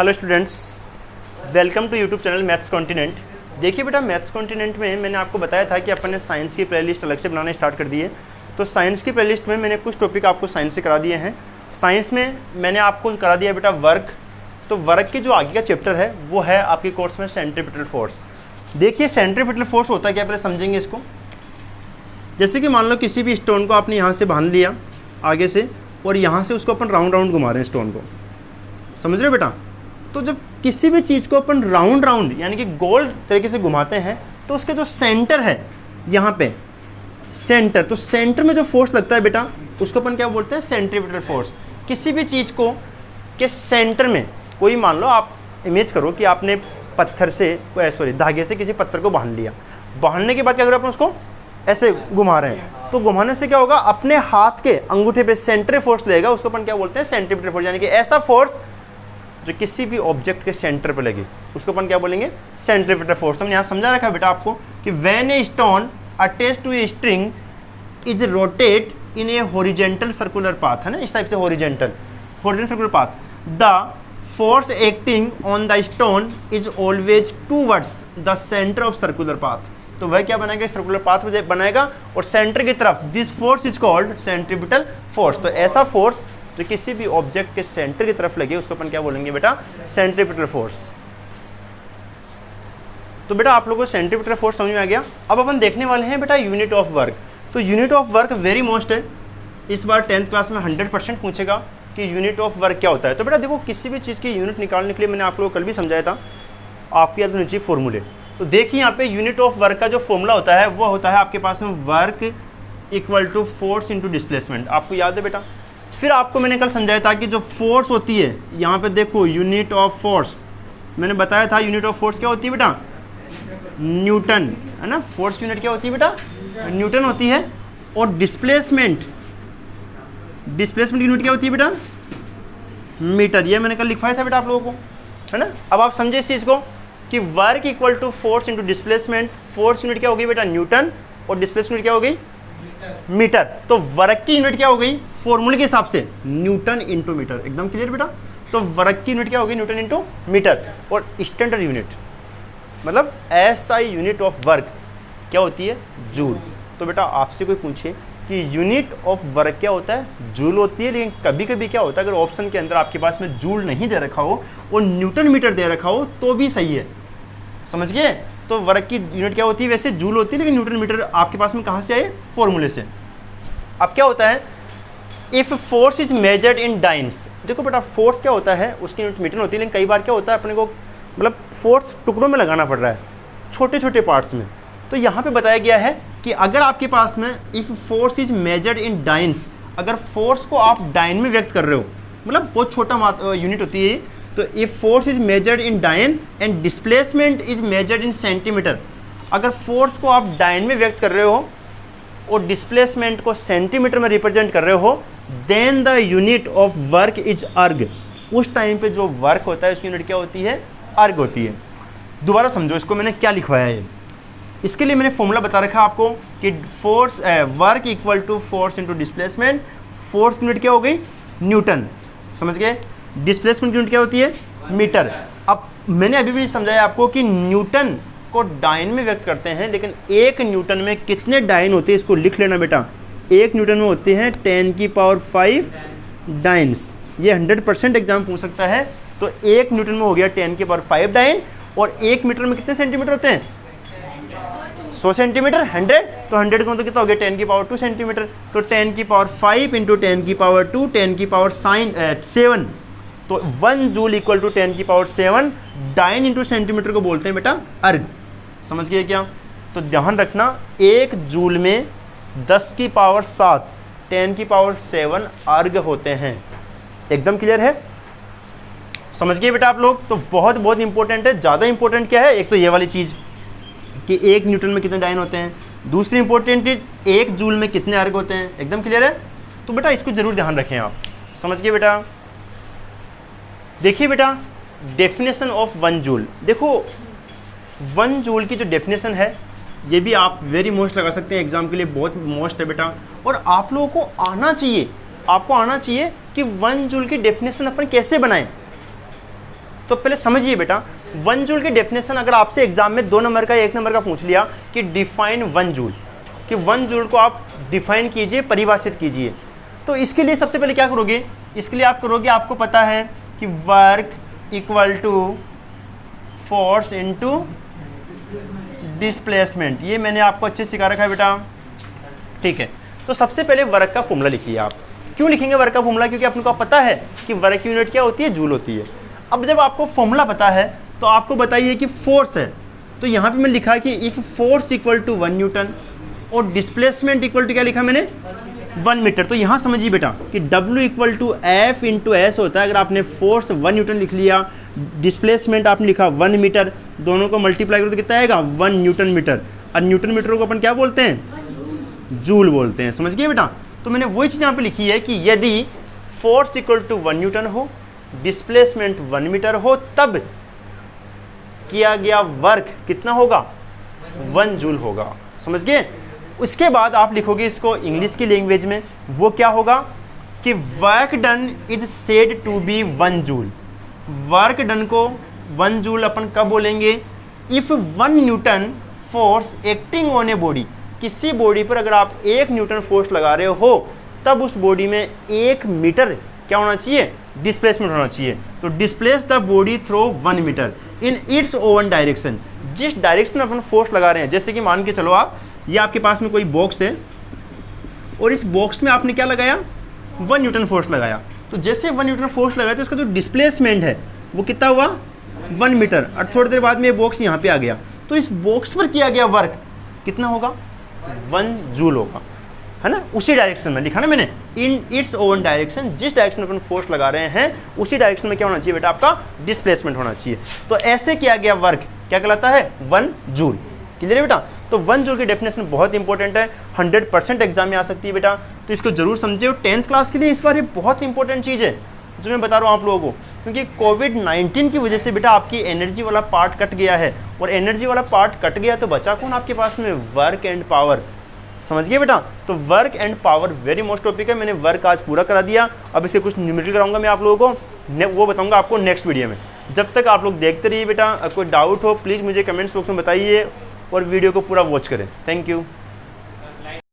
Hello students, welcome to YouTube channel maths continent. देखिए बेटा, maths continent में मैंने आपको बताया था कि अपन ने साइंस की प्लेलिस्ट अलग से बनाना स्टार्ट कर दी है। तो साइंस की प्लेलिस्ट में मैंने कुछ टॉपिक आपको साइंस से करा दिए हैं। साइंस में मैंने आपको करा दिया बेटा वर्क। तो वर्क के जो आगे का चैप्टर है वो है आपके कोर्स में सेंट्रीपिटल फोर्स। देखिए सेंट्रीपिटल फोर्स होता है क्या, पहले समझेंगे इसको। जैसे कि मान लो किसी भी स्टोन को आपने यहाँ से बांध लिया आगे से, और यहाँ से उसको अपन राउंड राउंड घुमा रहे हैं स्टोन को, समझ रहे हो बेटा। तो जब किसी भी चीज़ को अपन राउंड राउंड यानी कि गोल तरीके से घुमाते हैं तो उसके जो सेंटर है यहाँ पे सेंटर, तो सेंटर में जो फोर्स लगता है बेटा उसको अपन क्या बोलते हैं, सेंट्रीपिटल फोर्स। किसी भी चीज़ को के सेंटर में, कोई मान लो आप इमेज करो कि आपने पत्थर से धागे से किसी पत्थर को बांध लिया। बांधने के बाद क्या करो, अपन उसको ऐसे घुमा रहे हैं, तो घुमाने से क्या होगा, अपने हाथ के अंगूठे पे सेंट्री फोर्स लेगा, उसको अपन क्या बोलते हैं, सेंट्रीपिटल फोर्स। यानी कि ऐसा फोर्स जो किसी भी ऑब्जेक्ट के सेंटर पे लगे उसको अपन क्या बोलेंगे, सेंट्रीपिटल फोर्स। तो हमने यहाँ समझा रखा है बेटा आपको कि when a stone attached to a string is rotate in a horizontal circular path, है ना, इस टाइप से horizontal circular path, the force acting on the stone is always towards the centre of circular path. तो वह क्या बनाएगा, circular path बनाएगा और सेंटर की तरफ। This force is called centripetal force. तो ऐसा फोर्स जो किसी भी ऑब्जेक्ट के सेंटर की तरफ लगे उसको अपन क्या बोलेंगे बेटा, सेंट्रीपिटल फोर्स। तो बेटा आप लोगों को सेंट्रीपिटल फोर्स समझ में आ गया। अब अपन देखने वाले हैं बेटा यूनिट ऑफ वर्क। तो unit of work very most है, इस बार 10th क्लास में 100% पूछेगा कि यूनिट ऑफ वर्क क्या होता है। तो बेटा देखो, किसी भी चीज़ की यूनिट निकालने के लिए मैंने आप लोगों को कल भी समझाया था, आपकी याद होनी चाहिए फॉर्मूले। तो देखिए यहाँ पे यूनिट ऑफ वर्क का जो फॉर्मूला होता है वो होता है आपके पास में work equal to force into displacement. आपको याद है बेटा। फिर आपको मैंने कल समझाया था कि जो फोर्स होती है, यहाँ पे देखो यूनिट ऑफ फोर्स, मैंने बताया था यूनिट ऑफ फोर्स क्या होती है बेटा, न्यूटन, है ना। फोर्स यूनिट क्या होती है बेटा, न्यूटन होती है। और डिस्प्लेसमेंट यूनिट क्या होती है बेटा, मीटर। ये मैंने कल लिखवाया था बेटा आप लोगों को, है ना। अब आप समझे इस चीज़ को कि work equal to force into displacement. Force unit क्या हो गई बेटा, न्यूटन, और डिस्प्लेसमेंट क्या हो गई, मीटर। तो वर्क की यूनिट क्या हो गई, फॉर्मूले के हिसाब से न्यूटन इंटू मीटर। एकदम क्लियर बेटा। तो वर्क की यूनिट क्या हो गई, न्यूटन इंटू मीटर। और स्टैंडर्ड यूनिट मतलब एसआई यूनिट ऑफ वर्क क्या होती है, जूल। तो बेटा आपसे कोई पूछे कि यूनिट ऑफ वर्क क्या होता है, जूल होती है। लेकिन कभी कभी क्या होता है, अगर ऑप्शन के अंदर आपके पास में जूल नहीं दे रखा हो और न्यूटन मीटर दे रखा हो तो भी सही है, समझ गए। तो वर्क की यूनिट क्या होती है, वैसे जूल होती है, लेकिन न्यूटन मीटर आपके पास में कहाँ से आए, फॉर्मूले से। अब क्या होता है, if force is measured in dance. देखो बेटा फोर्स क्या होता है, उसकी यूनिट मीटर होती है, लेकिन कई बार क्या होता है अपने को मतलब फोर्स टुकड़ों में लगाना पड़ रहा है, छोटे छोटे पार्ट्स में। तो यहाँ पे बताया गया है कि अगर आपके पास में if force is measured in dance, अगर फोर्स को आप डाइन में व्यक्त कर रहे हो, मतलब बहुत छोटा यूनिट होती है। तो if force is measured in dyne and displacement is measured in centimetre, अगर फोर्स को आप डाइन में व्यक्त कर रहे हो और डिस्प्लेसमेंट को सेंटीमीटर में रिप्रेजेंट कर रहे हो, then the unit of work is erg. उस टाइम पे जो वर्क होता है उसकी यूनिट क्या होती है, अर्ग होती है। दोबारा समझो इसको मैंने क्या लिखवाया है। इसके लिए मैंने फॉर्मूला बता रखा है आपको कि force work equal to force into displacement. Force unit क्या हो गई, न्यूटन, समझ गए। डिस्प्लेसमेंट यूनिट क्या होती है, मीटर। अब मैंने अभी भी समझाया आपको कि न्यूटन को डाइन में व्यक्त करते हैं, लेकिन एक न्यूटन में कितने डाइन होते हैं इसको लिख लेना बेटा। एक न्यूटन में होते हैं 10⁵ डाइन्स। ये 100% एग्जाम पूछ सकता है। तो एक न्यूटन में हो गया 10⁵ डाइन, और एक मीटर में कितने सेंटीमीटर होते हैं, 100 सेंटीमीटर, 100। तो 100 को तो कितना हो गया, 10⁵2 सेंटीमीटर। तो 10⁵ इंटू 10⁵2 10⁵7। तो 1 joule equal to 10⁵7। Dyne into centimetre को बोलते हैं बेटा अर्ग, समझ गए क्या। तो ध्यान रखना, 1 जूल में 10⁵7 10⁵7 अर्ग होते हैं। एकदम क्लियर है, समझ गए बेटा आप लोग। तो बहुत बहुत इंपॉर्टेंट है। ज़्यादा इंपॉर्टेंट क्या है, एक तो ये वाली चीज़ कि 1 न्यूटन में कितने डाइन होते हैं, दूसरी इंपॉर्टेंट चीज 1 जूल में कितने अर्ग होते हैं। एकदम क्लियर है। तो बेटा इसको जरूर ध्यान रखें आप, समझ गए बेटा। देखिए बेटा डेफिनेशन ऑफ 1 जूल। देखो 1 जूल की जो डेफिनेशन है ये भी आप वेरी मोस्ट लगा सकते हैं एग्जाम के लिए, बहुत मोस्ट है बेटा। और आप लोगों को आना चाहिए, आपको आना चाहिए कि 1 जूल की डेफिनेशन अपन कैसे बनाएं। तो पहले समझिए बेटा 1 जूल की डेफिनेशन अगर आपसे एग्जाम में 2 नंबर का 1 नंबर का पूछ लिया कि डिफाइन 1 जूल, कि 1 जूल को आप डिफाइन कीजिए, परिभाषित कीजिए, तो इसके लिए सबसे पहले क्या करोगे, इसके लिए आप करोगे, आपको पता है कि work equal to force into displacement, ये मैंने आपको अच्छे से सिखा रखा है बेटा, ठीक है। तो सबसे पहले वर्क का फॉर्मूला लिखिए आप। क्यों लिखेंगे वर्क का फॉर्मूला, क्योंकि आपको पता है कि वर्क यूनिट क्या होती है, जूल होती है। अब जब आपको फॉर्मूला पता है तो आपको बताइए कि फोर्स है, तो यहाँ पे मैं लिखा कि if force equal to 1 newton और डिस्प्लेसमेंट इक्वल टू क्या लिखा मैंने 1 मीटर। तो यहाँ समझिए बेटा कि W equal to F into S होता है। अगर आपने फोर्स 1 न्यूटन लिख लिया, डिस्प्लेसमेंट आपने लिखा 1 मीटर, दोनों को मल्टीप्लाई करो तो कितना आएगा 1 न्यूटन मीटर। और न्यूटन मीटर को अपन क्या बोलते हैं, जूल बोलते हैं, समझ गए बेटा। तो मैंने वही चीज़ यहाँ पे लिखी है कि यदि फोर्स इक्वल टू 1 न्यूटन हो, डिस्प्लेसमेंट 1 मीटर हो, तब किया गया वर्क कितना होगा 1 जूल होगा, समझ गए। उसके बाद आप लिखोगे इसको इंग्लिश की लैंग्वेज में, वो क्या होगा कि work done is said to be 1 joule. Work done को 1 जूल अपन कब बोलेंगे, if 1 newton force acting on a body, किसी बॉडी पर अगर आप 1 न्यूटन फोर्स लगा रहे हो तब उस बॉडी में 1 मीटर क्या होना चाहिए, डिस्प्लेसमेंट होना चाहिए। तो displace the body through 1 metre in its own direction, जिस डायरेक्शन में अपन फोर्स लगा रहे हैं। जैसे कि मान के चलो आप, ये आपके पास में कोई बॉक्स है और इस बॉक्स में आपने क्या लगाया 1 न्यूटन फोर्स लगाया, तो जैसे 1 न्यूटन फोर्स लगाया तो इसका जो डिस्प्लेसमेंट है वो कितना हुआ 1 मीटर, और थोड़ी देर बाद में ये बॉक्स यहाँ पे आ गया, तो इस बॉक्स पर किया गया वर्क कितना होगा 1 जूल होगा, है ना। उसी डायरेक्शन में लिखा ना मैंने, इन इट्स ओन डायरेक्शन, जिस डायरेक्शन में अपन फोर्स लगा रहे हैं उसी डायरेक्शन में क्या होना चाहिए बेटा, आपका डिस्प्लेसमेंट होना चाहिए। तो ऐसे किया गया वर्क क्या कहलाता है 1 जूल। क्लियर है बेटा। तो 1 जूल की डेफिनेशन बहुत इंपॉर्टेंट है, 100% एग्जाम में आ सकती है बेटा, तो इसको जरूर समझे। और 10th क्लास के लिए इस बार ये बहुत इंपॉर्टेंट चीज़ है जो मैं बता रहा हूँ आप लोगों को, क्योंकि कोविड-19 की वजह से बेटा आपकी एनर्जी वाला पार्ट कट गया है, और एनर्जी वाला पार्ट कट गया तो बचा कौन आपके पास में, वर्क एंड पावर, समझ गए बेटा। तो work and power very most topic है। मैंने वर्क आज पूरा करा दिया, अब इसे कुछ न्यूमेरिकल कराऊंगा मैं आप लोगों को, वो बताऊंगा आपको नेक्स्ट वीडियो में। जब तक आप लोग देखते रहिए बेटा, कोई डाउट हो प्लीज़ मुझे कमेंट्स बॉक्स में बताइए और वीडियो को पूरा वॉच करें। Thank you.